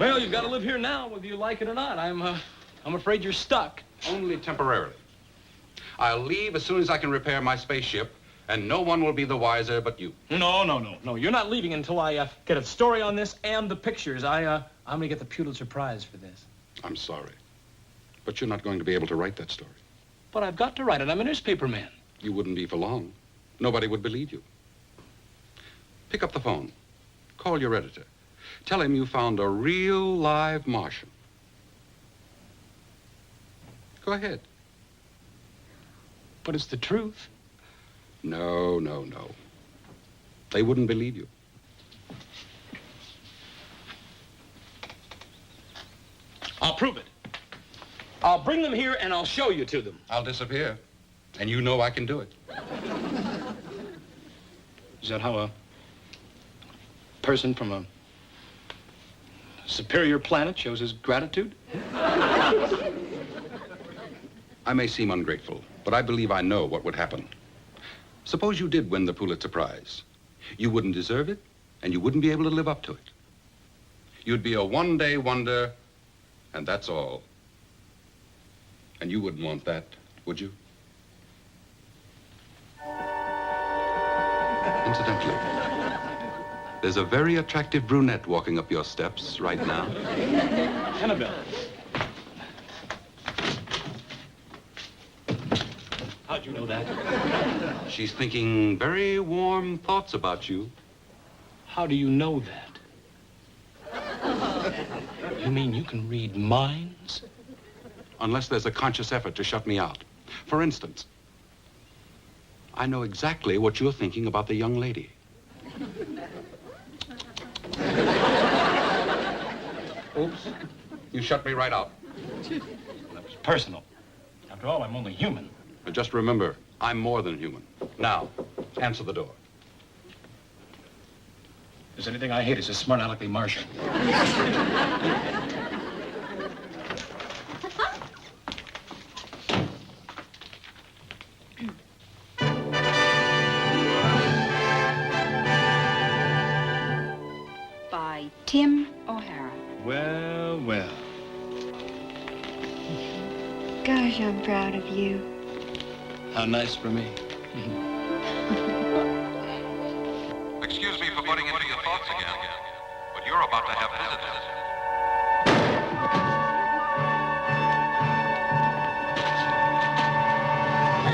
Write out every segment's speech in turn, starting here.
Well, you've got to live here now, whether you like it or not. I'm afraid you're stuck. Only temporarily. I'll leave as soon as I can repair my spaceship, and no one will be the wiser but you. No. You're not leaving until I get a story on this and the pictures. I'm going to get the Pulitzer Prize for this. I'm sorry, but you're not going to be able to write that story. But I've got to write it. I'm a newspaper man. You wouldn't be for long. Nobody would believe you. Pick up the phone. Call your editor. Tell him you found a real live Martian. Go ahead. But it's the truth. No. They wouldn't believe you. I'll prove it. I'll bring them here and I'll show you to them. I'll disappear. And you know I can do it. Is that how a person from a superior planet shows his gratitude? I may seem ungrateful, but I believe I know what would happen. Suppose you did win the Pulitzer Prize. You wouldn't deserve it, and you wouldn't be able to live up to it. You'd be a one-day wonder, and that's all. And you wouldn't want that, would you? Incidentally, there's a very attractive brunette walking up your steps right now. Annabelle. How'd you know that? She's thinking very warm thoughts about you. How do you know that? You mean you can read minds? Unless there's a conscious effort to shut me out. For instance, I know exactly what you're thinking about the young lady. Oops. You shut me right out. That was personal. After all, I'm only human. But just remember, I'm more than human. Now, answer the door. If there's anything I hate, it's a smart alecky Martian. By Tim O'Hara. Well. Gosh, I'm proud of you. How nice for me. Excuse me for butting into your thoughts again, but you're about to have visitors.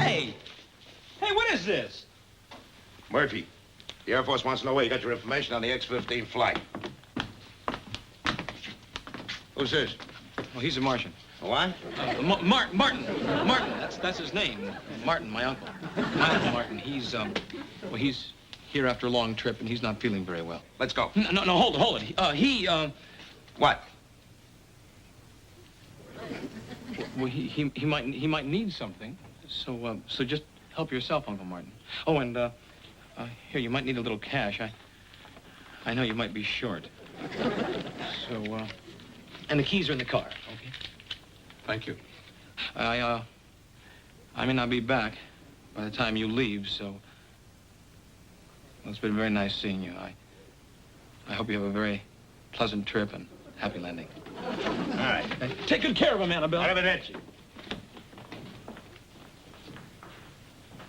Hey, what is this? Murphy, the Air Force wants to know where you got your information on the X-15 flight. Who's this? Well, he's a Martian. What? Martin. That's his name. Martin, my uncle. My uncle Martin. He's here after a long trip, and he's not feeling very well. Let's go. No, hold it. What? Well, he might need something. So just help yourself, Uncle Martin. Oh, and here, you might need a little cash. I know you might be short. So, and the keys are in the car, okay? Thank you. I may not be back by the time you leave, so... Well, it's been very nice seeing you. I hope you have a very pleasant trip and happy landing. All right. Take good care of him, Annabelle. Arrivederci.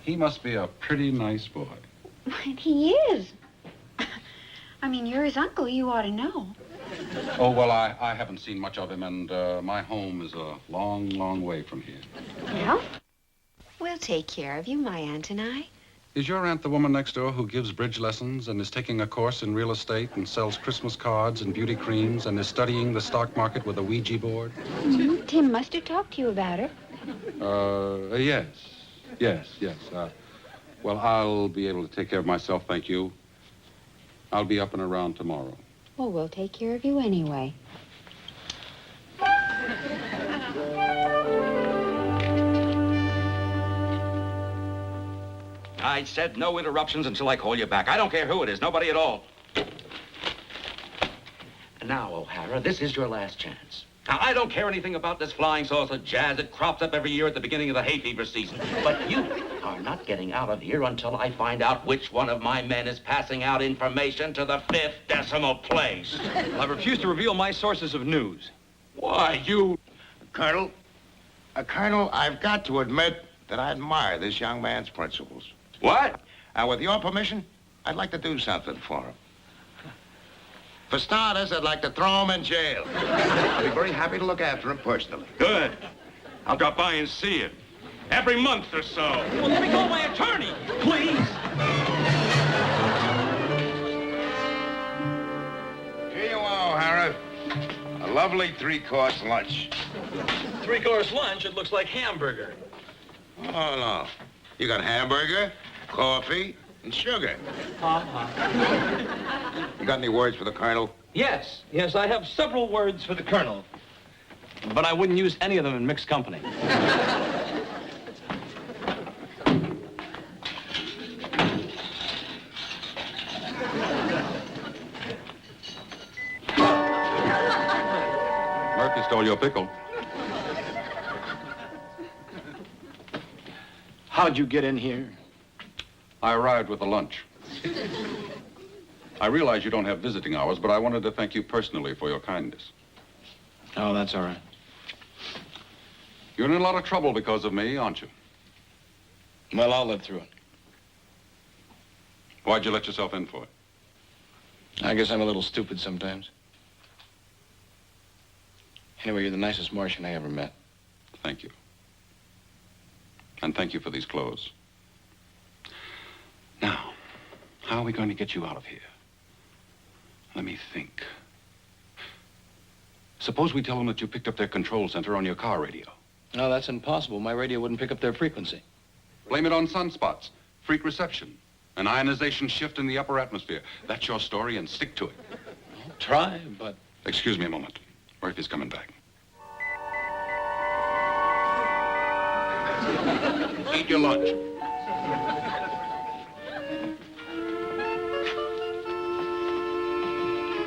He must be a pretty nice boy. He is. I mean, you're his uncle. You ought to know. Oh, well, I haven't seen much of him, and my home is a long, long way from here. Well? We'll take care of you, my aunt and I. Is your aunt the woman next door who gives bridge lessons and is taking a course in real estate and sells Christmas cards and beauty creams and is studying the stock market with a Ouija board? Mm-hmm. Tim must have talked to you about her. Yes. Well, I'll be able to take care of myself, thank you. I'll be up and around tomorrow. Well, we'll take care of you anyway. I said no interruptions until I call you back. I don't care who it is, nobody at all. Now, O'Hara, this is your last chance. Now, I don't care anything about this flying saucer jazz. It crops up every year at the beginning of the hay fever season. But you are not getting out of here until I find out which one of my men is passing out information to the 5th decimal place. I refuse to reveal my sources of news. Why, you... Colonel, I've got to admit that I admire this young man's principles. What? And with your permission, I'd like to do something for him. For starters, I'd like to throw him in jail. I'll be very happy to look after him personally. Good. I'll drop by and see him. Every month or so. Well, let me call my attorney, please. Here you are, O'Hara. A lovely 3-course lunch. 3-course lunch, it looks like hamburger. Oh, no. You got hamburger, coffee, and sugar. You got any words for the Colonel? Yes, I have several words for the Colonel. But I wouldn't use any of them in mixed company. Murphy stole your pickle. How'd you get in here? I arrived with a lunch. I realize you don't have visiting hours, but I wanted to thank you personally for your kindness. Oh, that's all right. You're in a lot of trouble because of me, aren't you? Well, I'll live through it. Why'd you let yourself in for it? I guess I'm a little stupid sometimes. Anyway, you're the nicest Martian I ever met. Thank you. And thank you for these clothes. Now, how are we going to get you out of here? Let me think. Suppose we tell them that you picked up their control center on your car radio. No, that's impossible. My radio wouldn't pick up their frequency. Blame it on sunspots, freak reception, an ionization shift in the upper atmosphere. That's your story, and stick to it. I'll try, but... Excuse me a moment. Murphy's coming back. Eat your lunch.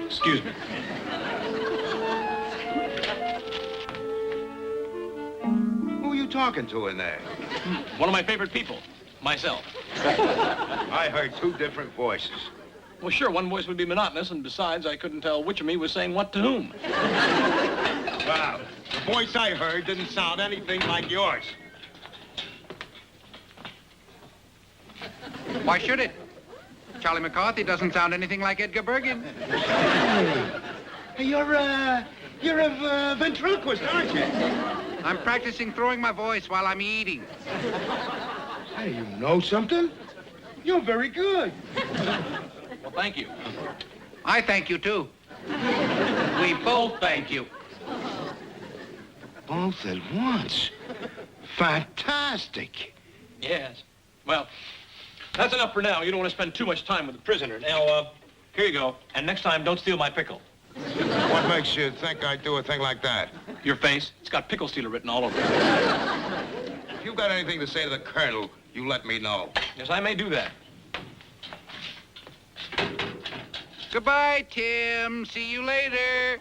Excuse me. Who are you talking to in there? One of my favorite people. Myself. I heard 2 different voices. Well, sure, one voice would be monotonous, and besides, I couldn't tell which of me was saying what to whom. Wow. The voice I heard didn't sound anything like yours. Why should it? Charlie McCarthy doesn't sound anything like Edgar Bergen. Hey, you're a ventriloquist, aren't you? I'm practicing throwing my voice while I'm eating. Hey, you know something? You're very good. Well, thank you. I thank you, too. We both thank you. Both at once. Fantastic. Yes. Well, that's enough for now. You don't want to spend too much time with the prisoner. Now, here you go. And next time, don't steal my pickle. What makes you think I'd do a thing like that? Your face, it's got pickle stealer written all over it. If you've got anything to say to the Colonel, you let me know. Yes, I may do that. Goodbye, Tim. See you later.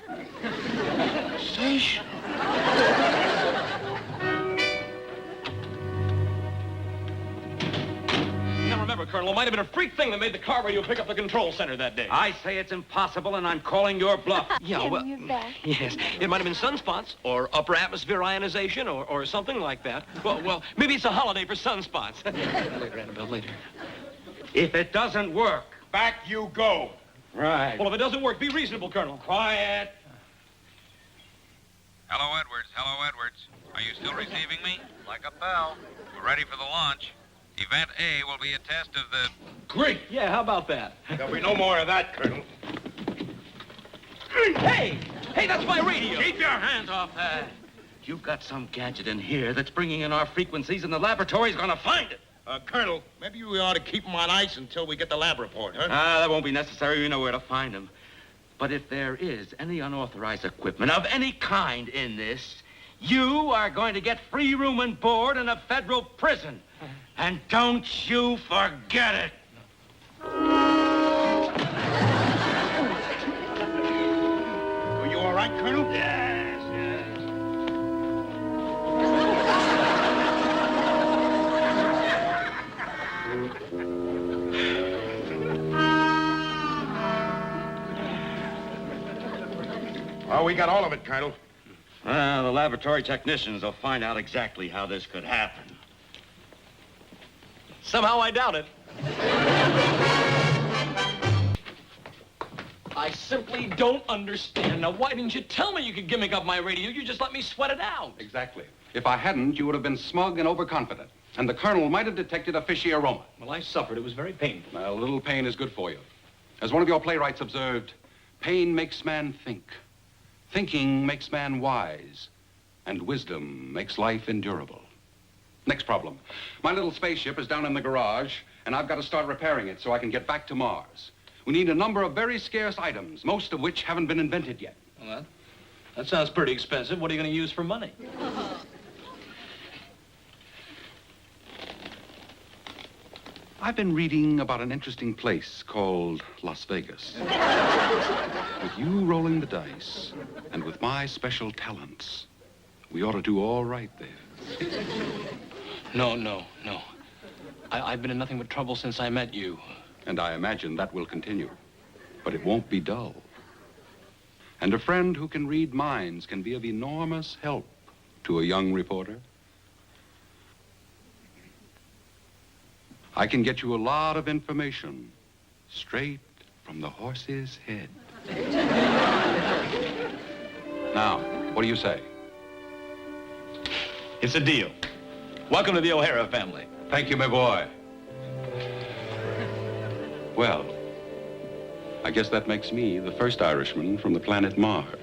Station. Now, remember, Colonel, it might have been a freak thing that made the car radio pick up the control center that day. I say it's impossible, and I'm calling your bluff. Yeah, Tim, well... you're back. Yes, it might have been sunspots or upper atmosphere ionization or something like that. Well, maybe it's a holiday for sunspots. Later, Annabelle, later. If it doesn't work... Back you go. Right. Well, if it doesn't work, be reasonable, Colonel. Quiet. Hello, Edwards. Hello, Edwards. Are you still receiving me? Like a bell. We're ready for the launch. Event A will be a test of the... Great. Yeah, how about that? There'll be no more of that, Colonel. Hey, that's my radio. Keep your hands off that. You've got some gadget in here that's bringing in our frequencies, and the laboratory's gonna find it. Colonel, maybe we ought to keep him on ice until we get the lab report, huh? That won't be necessary. We know where to find him. But if there is any unauthorized equipment of any kind in this, you are going to get free room and board in a federal prison. And don't you forget it. Are you all right, Colonel? Yes, yes. Oh, we got all of it, Colonel. The laboratory technicians will find out exactly how this could happen. Somehow I doubt it. I simply don't understand. Now, why didn't you tell me you could gimmick up my radio? You just let me sweat it out. Exactly. If I hadn't, you would have been smug and overconfident. And the colonel might have detected a fishy aroma. Well, I suffered. It was very painful. Well, a little pain is good for you. As one of your playwrights observed, pain makes man think. Thinking makes man wise. And wisdom makes life endurable. Next problem. My little spaceship is down in the garage, and I've got to start repairing it so I can get back to Mars. We need a number of very scarce items, most of which haven't been invented yet. Well, that sounds pretty expensive. What are you going to use for money? I've been reading about an interesting place called Las Vegas. With you rolling the dice, and with my special talents, we ought to do all right there. No. I've been in nothing but trouble since I met you. And I imagine that will continue. But it won't be dull. And a friend who can read minds can be of enormous help to a young reporter. I can get you a lot of information straight from the horse's head. Now, what do you say? It's a deal. Welcome to the O'Hara family. Thank you, my boy. Well, I guess that makes me the first Irishman from the planet Mars.